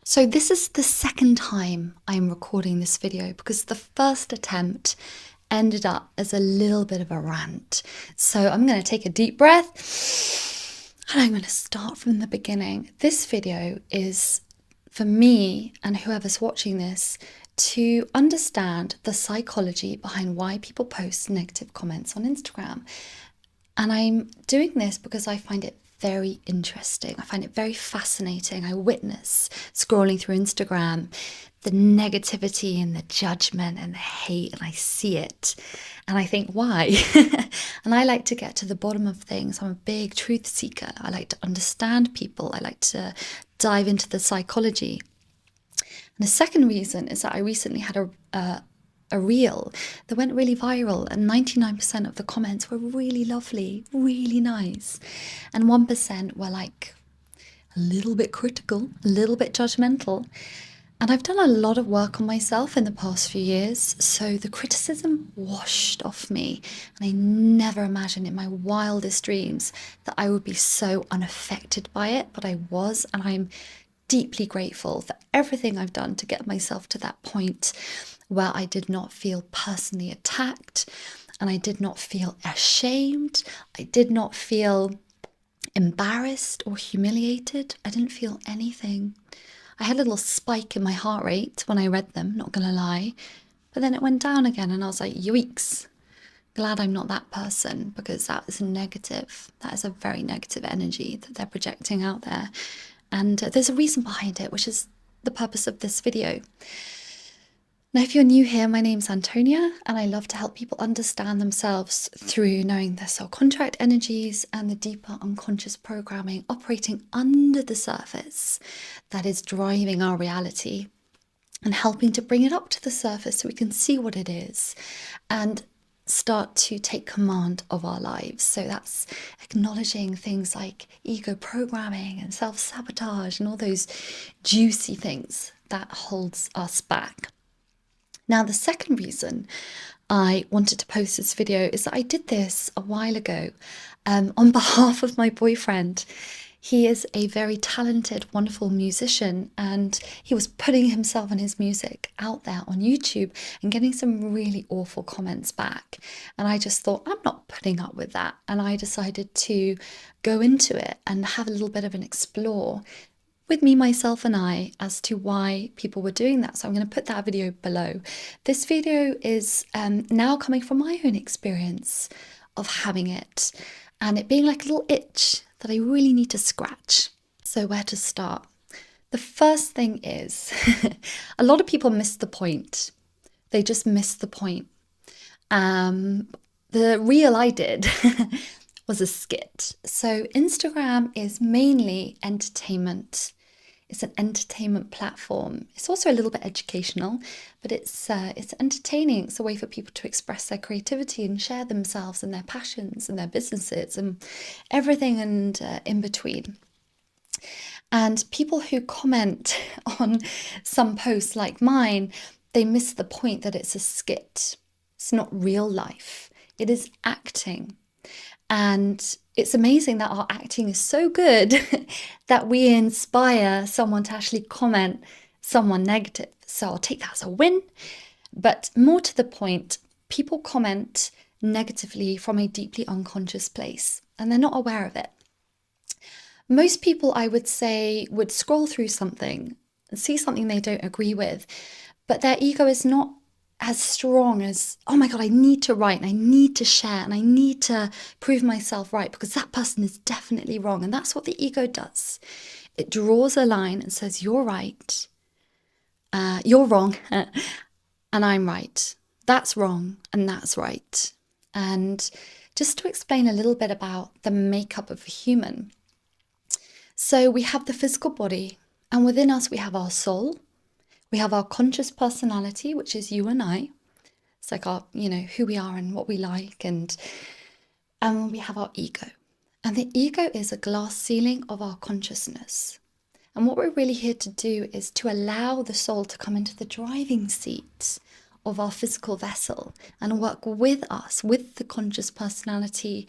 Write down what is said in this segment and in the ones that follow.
So this is the second time I'm recording this video because the first attempt ended up as a little bit of a rant. So I'm going to take a deep breath and I'm going to start from the beginning. This video is for me and whoever's watching this to understand the psychology behind why people post negative comments on Instagram. And I'm doing this because I find it very interesting. I find it very fascinating. I witness scrolling through Instagram the negativity and the judgment and the hate, and I see it. And I think, why? And I like to get to the bottom of things. I'm a big truth seeker. I like to understand people. I like to dive into the psychology. And the second reason is that I recently had a reel that went really viral, and 99% of the comments were really lovely, really nice, and 1% were like a little bit critical, a little bit judgmental. And I've done a lot of work on myself in the past few years, so the criticism washed off me, and I never imagined in my wildest dreams that I would be so unaffected by it, but I was, and I'm deeply grateful for everything I've done to get myself to that point where I did not feel personally attacked, and I did not feel ashamed. I did not feel embarrassed or humiliated. I didn't feel anything. I had a little spike in my heart rate when I read them, not gonna lie, but then it went down again and I was like, yikes. Glad I'm not that person, because that is negative. That is a very negative energy that they're projecting out there. And there's a reason behind it, which is the purpose of this video. Now, if you're new here, my name's Antonia, and I love to help people understand themselves through knowing their soul contract energies and the deeper unconscious programming operating under the surface that is driving our reality, and helping to bring it up to the surface so we can see what it is and start to take command of our lives. So that's acknowledging things like ego programming and self-sabotage and all those juicy things that holds us back. Now, the second reason I wanted to post this video is that I did this a while ago on behalf of my boyfriend. He is a very talented, wonderful musician, and he was putting himself and his music out there on YouTube and getting some really awful comments back. And I just thought, I'm not putting up with that. And I decided to go into it and have a little bit of an explore with me, myself, and I as to why people were doing that. So I'm going to put that video below. This video is now coming from my own experience of having it, and it being like a little itch that I really need to scratch. So where to start? The first thing is, a lot of people miss the point. They just miss the point. The reel I did was a skit. So Instagram is mainly entertainment. It's an entertainment platform. It's also a little bit educational, but it's entertaining. It's a way for people to express their creativity and share themselves and their passions and their businesses and everything and in between. And people who comment on some posts like mine, they miss the point that it's a skit. It's not real life. It is acting. And it's amazing that our acting is so good that we inspire someone to actually comment someone negative. So I'll take that as a win. But more to the point, people comment negatively from a deeply unconscious place, and they're not aware of it. Most people, I would say, would scroll through something and see something they don't agree with, but their ego is not as strong as, oh my God, I need to write and I need to share and I need to prove myself right because that person is definitely wrong. And that's what the ego does. It draws a line and says, you're right, you're wrong, and I'm right. That's wrong and that's right. And just to explain a little bit about the makeup of a human. So we have the physical body, and within us we have our soul. We have our conscious personality, which is you and I. It's like our, who we are and what we like. And we have our ego. And the ego is a glass ceiling of our consciousness. And what we're really here to do is to allow the soul to come into the driving seat of our physical vessel and work with us, with the conscious personality,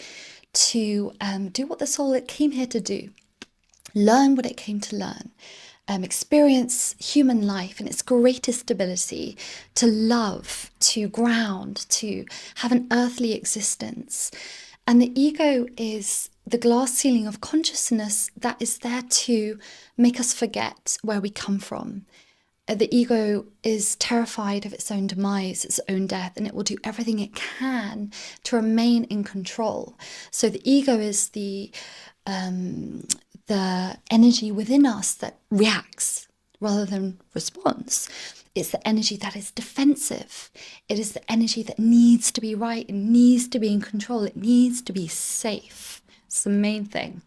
to do what the soul came here to do. Learn what it came to learn. experience human life in its greatest ability, to love, to ground, to have an earthly existence. And the ego is the glass ceiling of consciousness that is there to make us forget where we come from. The ego is terrified of its own demise, its own death, and it will do everything it can to remain in control. So the ego is the energy within us that reacts rather than responds. It's the energy that is defensive. It is the energy that needs to be right. It needs to be in control. It needs to be safe. It's the main thing.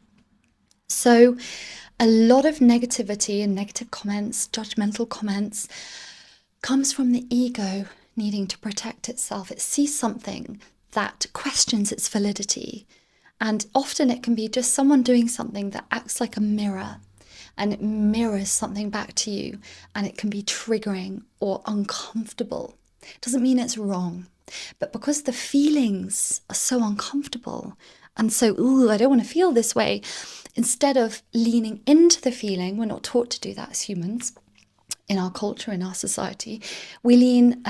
So a lot of negativity and negative comments, judgmental comments, comes from the ego needing to protect itself. It sees something that questions its validity. And often it can be just someone doing something that acts like a mirror, and it mirrors something back to you, and it can be triggering or uncomfortable. It doesn't mean it's wrong, but because the feelings are so uncomfortable and so, ooh, I don't want to feel this way, instead of leaning into the feeling, we're not taught to do that as humans. In our culture, in our society, we lean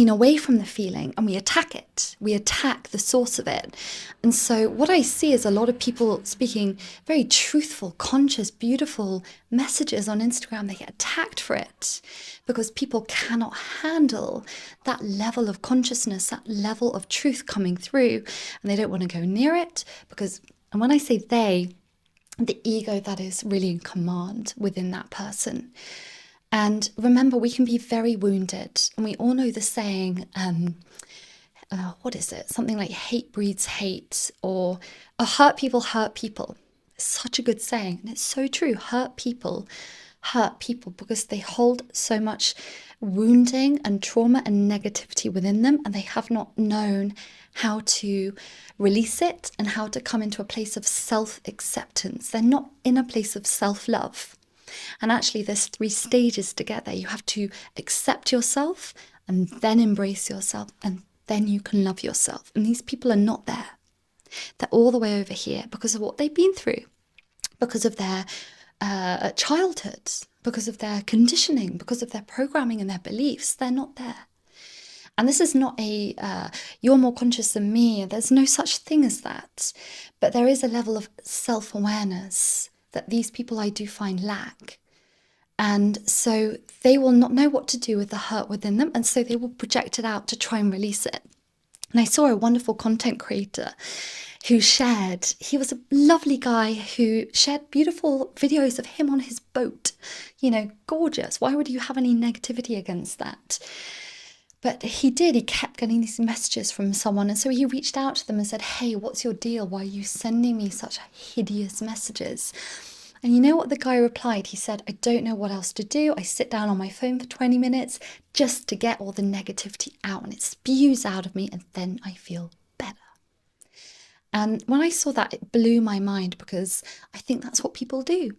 away from the feeling and we attack it. We attack the source of it. And so what I see is a lot of people speaking very truthful, conscious, beautiful messages on Instagram. They get attacked for it because people cannot handle that level of consciousness, that level of truth coming through, and they don't want to go near it because, and when I say they, the ego that is really in command within that person. And remember, we can be very wounded. And we all know the saying, what is it? Something like hate breeds hate, or hurt people hurt people. It's such a good saying. And it's so true. Hurt people because they hold so much wounding and trauma and negativity within them. And they have not known how to release it and how to come into a place of self-acceptance. They're not in a place of self-love. And actually, there's 3 stages to get there. You have to accept yourself and then embrace yourself, and then you can love yourself. And these people are not there. They're all the way over here because of what they've been through, because of their childhood, because of their conditioning, because of their programming and their beliefs. They're not there. And this is not a, you're more conscious than me. There's no such thing as that. But there is a level of self-awareness that these people I do find lack. And so they will not know what to do with the hurt within them. And so they will project it out to try and release it. And I saw a wonderful content creator who shared, he was a lovely guy who shared beautiful videos of him on his boat. You know, gorgeous. Why would you have any negativity against that? But he kept getting these messages from someone. And so he reached out to them and said, hey, what's your deal? Why are you sending me such hideous messages? And you know what the guy replied? He said, I don't know what else to do. I sit down on my phone for 20 minutes just to get all the negativity out, and it spews out of me, and then I feel better. And when I saw that, it blew my mind, because I think that's what people do.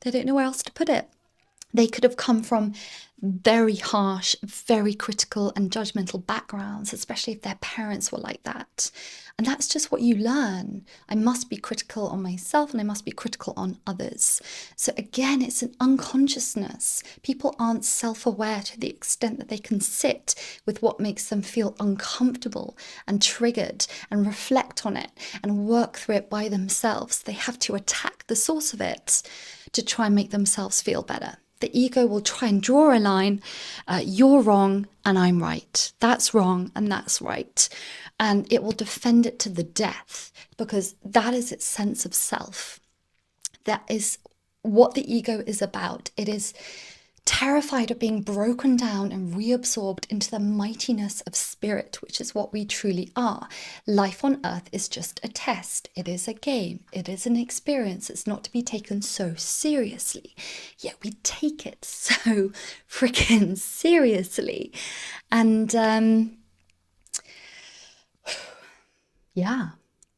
They don't know where else to put it. They could have come from very harsh, very critical and judgmental backgrounds, especially if their parents were like that. And that's just what you learn. I must be critical on myself and I must be critical on others. So again, it's an unconsciousness. People aren't self-aware to the extent that they can sit with what makes them feel uncomfortable and triggered and reflect on it and work through it by themselves. They have to attack the source of it to try and make themselves feel better. The ego will try and draw a line, you're wrong and I'm right. That's wrong and that's right. And it will defend it to the death, because that is its sense of self. That is what the ego is about. It is terrified of being broken down and reabsorbed into the mightiness of spirit, which is what we truly are. Life on earth is just a test. It is a game. It is an experience. It's not to be taken so seriously. Yet we take it so freaking seriously. And yeah,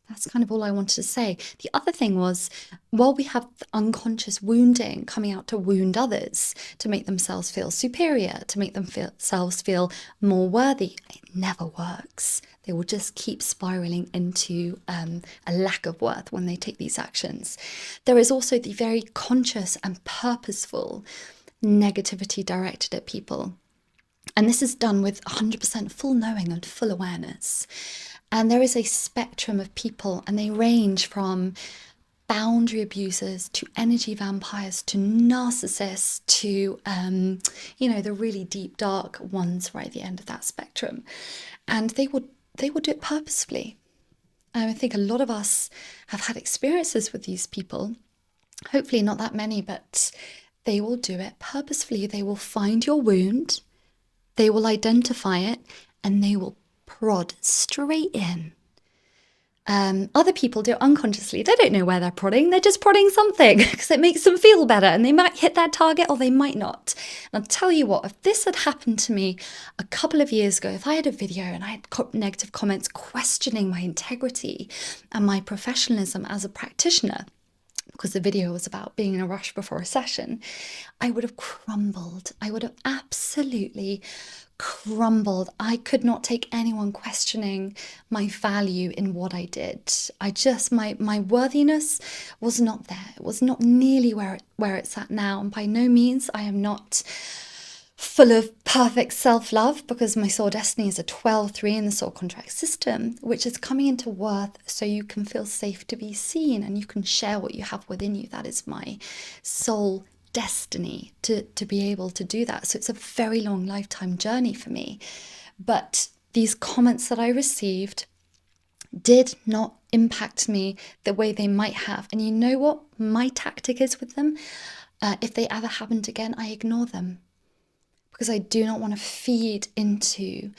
That's kind of all I wanted to say. The other thing was, while we have unconscious wounding coming out to wound others, to make themselves feel superior, to make themselves feel more worthy, it never works. They will just keep spiraling into a lack of worth when they take these actions. There is also the very conscious and purposeful negativity directed at people. And this is done with 100% full knowing and full awareness. And there is a spectrum of people, and they range from boundary abusers to energy vampires to narcissists to, the really deep, dark ones right at the end of that spectrum. And they will do it purposefully. I think a lot of us have had experiences with these people. Hopefully not that many, but they will do it purposefully. They will find your wound, they will identify it, and they will prod straight in. Other people do it unconsciously. They don't know where they're prodding. They're just prodding something because it makes them feel better, and they might hit their target or they might not. And I'll tell you what, if this had happened to me a couple of years ago, if I had a video and I had negative comments questioning my integrity and my professionalism as a practitioner, because the video was about being in a rush before a session, I would have crumbled. I would have absolutely crumbled. I could not take anyone questioning my value in what I did. My worthiness was not there. It was not nearly where it's at now. And by no means I am not full of perfect self-love, because my soul destiny is a 12-3 in the soul contract system, which is coming into worth so you can feel safe to be seen and you can share what you have within you. That is my soul destiny, to be able to do that. So it's a very long lifetime journey for me. But these comments that I received did not impact me the way they might have. And you know what my tactic is with them? If they ever happened again, I ignore them, because I do not want to feed into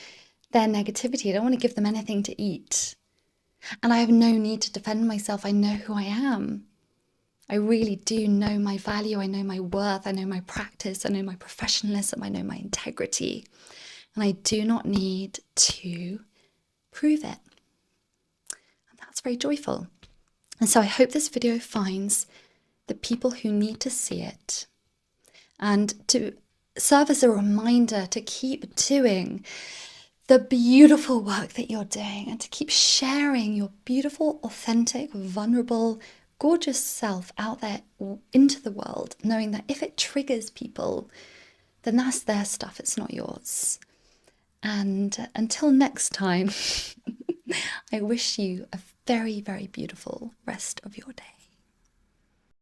their negativity. I don't want to give them anything to eat. And I have no need to defend myself. I know who I am. I really do know my value. I know my worth. I know my practice. I know my professionalism. I know my integrity. And I do not need to prove it. And that's very joyful. And so I hope this video finds the people who need to see it, and to serve as a reminder to keep doing the beautiful work that you're doing, and to keep sharing your beautiful, authentic, vulnerable, gorgeous self out there into the world, knowing that if it triggers people, then that's their stuff, it's not yours. And until next time, I wish you a very, very beautiful rest of your day.